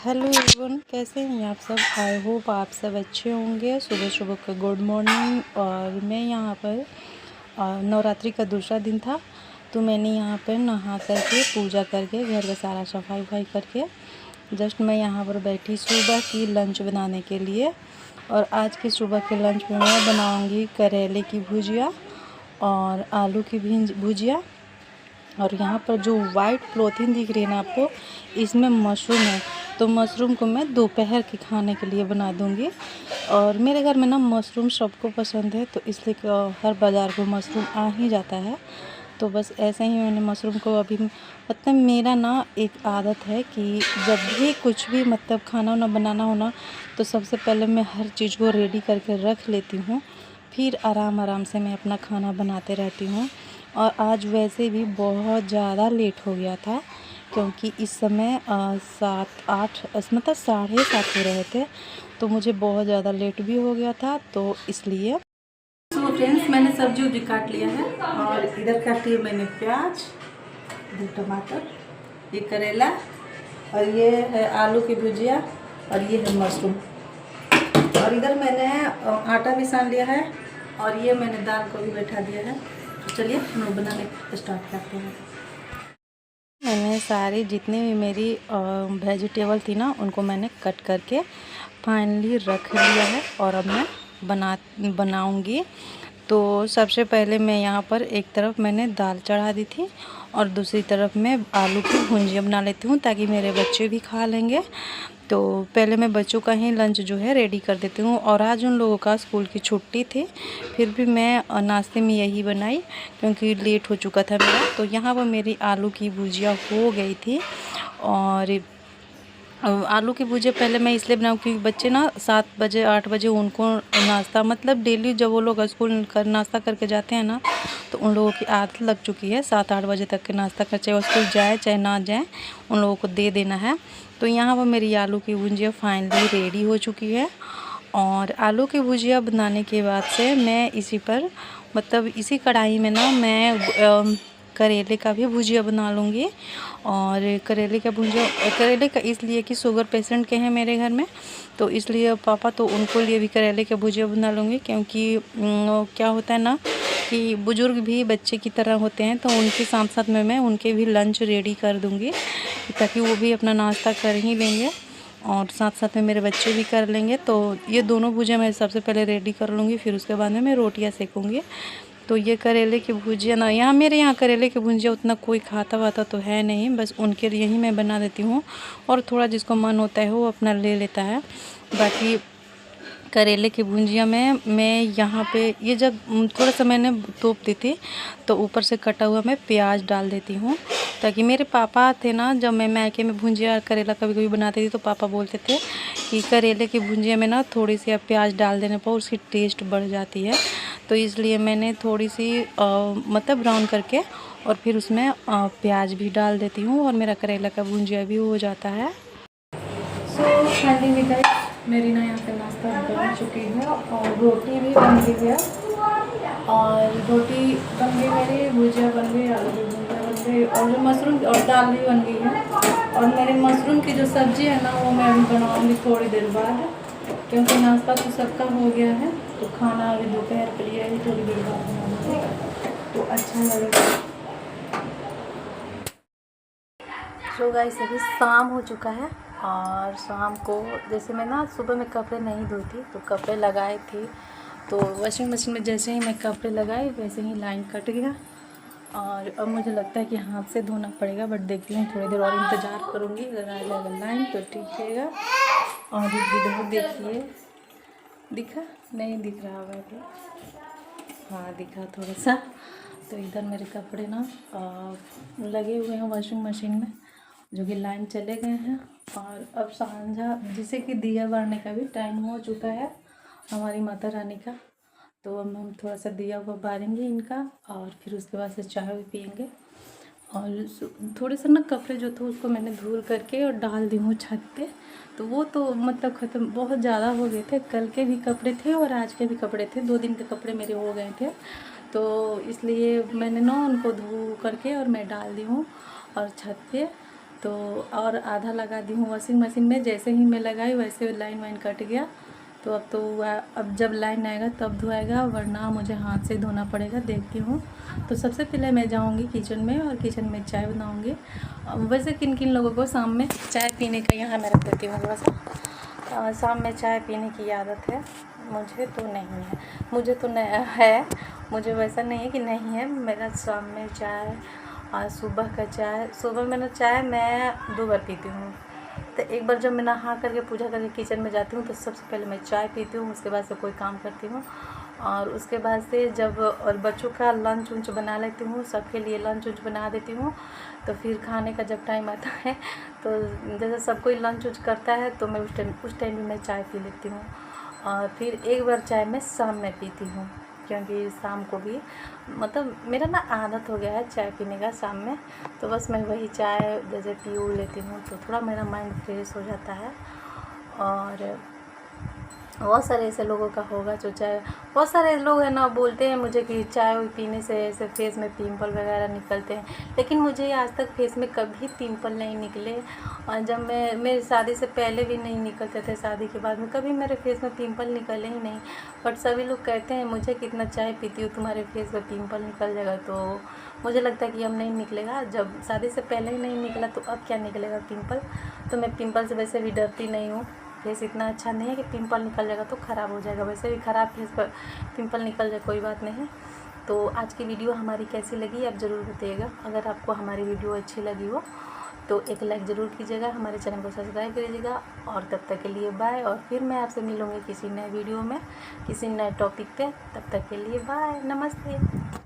Hello everyone, कैसे हैं आप सब। आई होप आप सब अच्छे होंगे। सुबह सुबह का गुड मॉर्निंग। और मैं यहाँ पर नवरात्रि का दूसरा दिन था, तो मैंने यहाँ पर नहा करके पूजा करके घर का सारा सफाई वफाई करके जस्ट मैं यहाँ पर बैठी सुबह की लंच बनाने के लिए। और आज की सुबह के लंच में मैं बनाऊँगी करेले की भुजिया और आलू की भुजिया। और यहाँ पर जो वाइट पॉलीथीन दिख रही है ना आपको, इसमें मशरूम है। तो मशरूम को मैं दोपहर के खाने के लिए बना दूँगी। और मेरे घर में ना मशरूम सबको पसंद है, तो इसलिए हर बाज़ार को मशरूम आ ही जाता है। तो बस ऐसे ही मैंने मशरूम को अभी मतलब मेरा ना एक आदत है कि जब भी कुछ भी मतलब खाना वाना बनाना हो ना, तो सबसे पहले मैं हर चीज़ को रेडी करके रख लेती हूँ, फिर आराम आराम से मैं अपना खाना बनाते रहती हूँ। और आज वैसे भी बहुत ज़्यादा लेट हो गया था, क्योंकि इस समय 7-8 मतलब 7:30 हो रहे थे, तो मुझे बहुत ज़्यादा लेट भी हो गया था, तो इसलिए। तो फ्रेंड्स, मैंने सब्जी उब्जी काट लिया है और इधर काट लिया मैंने प्याज, इधर टमाटर, ये करेला, और ये है आलू की भुजिया, और ये है मशरूम। और इधर मैंने आटा भी सान लिया है, और ये मैंने दाल को भी बैठा दिया है। तो चलिए हम लोग बनाने स्टार्ट करते हैं। मैंने सारी जितनी भी मेरी वेजिटेबल थी ना, उनको मैंने कट करके फाइनली रख लिया है, और अब मैं बनाऊंगी। तो सबसे पहले मैं यहाँ पर एक तरफ मैंने दाल चढ़ा दी थी, और दूसरी तरफ मैं आलू की भुजिया बना लेती हूँ, ताकि मेरे बच्चे भी खा लेंगे। तो पहले मैं बच्चों का ही लंच जो है रेडी कर देती हूँ। और आज उन लोगों का स्कूल की छुट्टी थी, फिर भी मैं नाश्ते में यही बनाई, क्योंकि लेट हो चुका था मेरा। तो यहाँ पर मेरी आलू की भुजिया हो गई थी। और आलू की भुजिया पहले मैं इसलिए बनाऊँ क्योंकि बच्चे ना 7 बजे 8 बजे उनको नाश्ता, मतलब डेली जब वो लोग स्कूल कर नाश्ता करके जाते हैं ना, तो उन लोगों की आदत लग चुकी है 7-8 बजे तक के नाश्ता कर, चाहे वो स्कूल जाए चाहे ना जाए, उन लोगों को दे देना है। तो यहाँ पर मेरी आलू की भुजिया फाइनली रेडी हो चुकी है। और आलू की भुजिया बनाने के बाद से मैं इसी पर मतलब इसी कढ़ाई में ना मैं करेले का भी भुजिया बना लूँगी। और करेले का इसलिए कि शुगर पेशेंट के हैं मेरे घर में, तो इसलिए पापा, तो उनको लिए भी करेले का भुजिया बना लूँगी। क्योंकि क्या होता है ना कि बुज़ुर्ग भी बच्चे की तरह होते हैं, तो उनके साथ साथ में मैं उनके भी लंच रेडी कर दूँगी, ताकि वो भी अपना नाश्ता कर ही लेंगे और साथ साथ में मेरे बच्चे भी कर लेंगे। तो ये दोनों भुजिया मैं सबसे पहले रेडी कर लूँगी, फिर उसके बाद में मैं रोटियाँ सेकूँगी। तो ये करेले की भुजिया ना, मेरे यहाँ करेले की भुजिया उतना कोई खाता वाता तो है नहीं, बस उनके लिए ही मैं बना देती हूँ। और थोड़ा जिसको मन होता है वो अपना ले लेता है। बाकी करेले की भुजिया में मैं यहाँ पे ये जब थोड़ा सा मैंने तोप दी थी, तो ऊपर से कटा हुआ मैं प्याज डाल देती हूँ, ताकि मेरे पापा थे ना, जब मैं मायके में भुजिया करेला कभी कभी बनाती थी, तो पापा बोलते थे कि करेले की भुजिया में ना थोड़ी सी आप प्याज डाल देने पर उसकी टेस्ट बढ़ जाती है। तो इसलिए मैंने थोड़ी सी मतलब ब्राउन करके और फिर उसमें प्याज भी डाल देती हूँ, और मेरा करेला का भुजिया भी हो जाता है। सो फाइनली गाइस, मेरी ना यहाँ पे नाश्ता बन चुकी है, और रोटी भी बन गई है, और रोटी बन गई मेरी, भुजिया बन गई, आलू की भुजिया बन गई, और मशरूम और दाल भी बन गई है। और मेरे मशरूम की जो सब्ज़ी है ना, वो मैं अभी बनाऊँगी थोड़ी देर बाद, क्योंकि नाश्ता तो सबका हो गया है, तो खाना अभी दोपहर के लिए ही थोड़ी देर बाद बनाऊँगी, तो अच्छा लगेगा। सो गाइस, अभी शाम हो चुका है, और शाम को जैसे मैं ना सुबह में कपड़े नहीं धोई थी, तो कपड़े लगाए थी, तो वॉशिंग मशीन में जैसे ही मैं कपड़े लगाए वैसे ही लाइन कट गया। और अब मुझे लगता है कि हाथ से धोना पड़ेगा, बट देखती हूँ थोड़ी देर और इंतज़ार करूँगी, अगर आ जाएगा लाइन तो ठीक रहेगा। और इधर देखिए, दिखा नहीं दिख रहा होगा तो, हाँ दिखा थोड़ा सा। तो इधर मेरे कपड़े ना लगे हुए हैं वॉशिंग मशीन में, जो कि लाइन चले गए हैं। और अब सांझा, जिसे कि दिया बारने का भी टाइम हो चुका है हमारी माता रानी का, तो अब हम थोड़ा सा दिया हुआ बारेंगे इनका, और फिर उसके बाद से चाय भी पियेंगे। और थोड़े से ना कपड़े जो थे उसको मैंने धुल करके और डाल दी हूँ छत पे, तो वो तो मतलब ख़त्म, बहुत ज़्यादा हो गए थे। कल के भी कपड़े थे और आज के भी कपड़े थे, 2 दिन के कपड़े मेरे हो गए थे, तो इसलिए मैंने ना उनको धो करके और मैं डाल दी हूँ और छत पे। तो और आधा लगा दी हूँ वॉशिंग मशीन में। जैसे ही मैं लगाई वैसे लाइन वाइन कट गया। तो अब तो अब जब लाइन आएगा तब धोएगा, वरना मुझे हाथ से धोना पड़ेगा। देखती हूँ। तो सबसे पहले मैं जाऊँगी किचन में और किचन में चाय बनाऊँगी। वैसे किन किन लोगों को शाम में चाय पीने का, यहाँ मैं रख देती हूँ थोड़ा सा, शाम में चाय पीने की आदत है। मुझे तो नहीं है, मुझे तो नहीं है, मुझे वैसा नहीं है कि नहीं है। मेरा शाम में चाय और सुबह का चाय, सुबह मैंने चाय मैं 2 बार पीती हूँ। तो एक बार जब मैं नहा करके पूजा करके किचन में जाती हूँ तो सबसे पहले मैं चाय पीती हूँ, उसके बाद से कोई काम करती हूँ। और उसके बाद से जब और बच्चों का लंच उंच बना लेती हूँ, सबके लिए लंच उंच बना देती हूँ। तो फिर खाने का जब टाइम आता है तो जैसे सब कोई लंच उंच करता है तो मैं उस टाइम भी मैं चाय पी लेती हूँ। और फिर एक बार चाय मैं शाम में पीती हूँ, क्योंकि शाम को भी मतलब मेरा ना आदत हो गया है चाय पीने का शाम में। तो बस मैं वही चाय जैसे पी लेती हूँ तो थोड़ा मेरा माइंड फ्रेश हो जाता है। और बहुत सारे ऐसे लोगों का होगा जो चाय, बहुत सारे लोग हैं ना बोलते हैं मुझे कि चाय पीने से ऐसे फेस में पिंपल वगैरह निकलते हैं, लेकिन मुझे आज तक फेस में कभी पिंपल नहीं निकले। और जब मेरी शादी से पहले भी नहीं निकलते थे, शादी के बाद में कभी मेरे फेस में पिंपल निकले ही नहीं। बट सभी लोग कहते हैं मुझे कितना चाय पीती हो तुम्हारे फेस में पिंपल निकल जाएगा। तो मुझे लगता है कि अब नहीं निकलेगा, जब शादी से पहले ही नहीं निकला तो अब क्या निकलेगा पिंपल। तो मैं पिंपल से वैसे भी डरती नहीं हूँ। फेस इतना अच्छा नहीं है कि पिंपल निकल जाएगा तो ख़राब हो जाएगा, वैसे भी ख़राब फेस पर पिंपल निकल जाए कोई बात नहीं। तो आज की वीडियो हमारी कैसी लगी आप ज़रूर बताइएगा। अगर आपको हमारी वीडियो अच्छी लगी हो तो एक लाइक ज़रूर कीजिएगा, हमारे चैनल को सब्सक्राइब कीजिएगा। और तब तक के लिए बाय। और फिर मैं आपसे मिलूँगी किसी नए वीडियो में किसी नए टॉपिक पे। तब तक के लिए बाय, नमस्ते।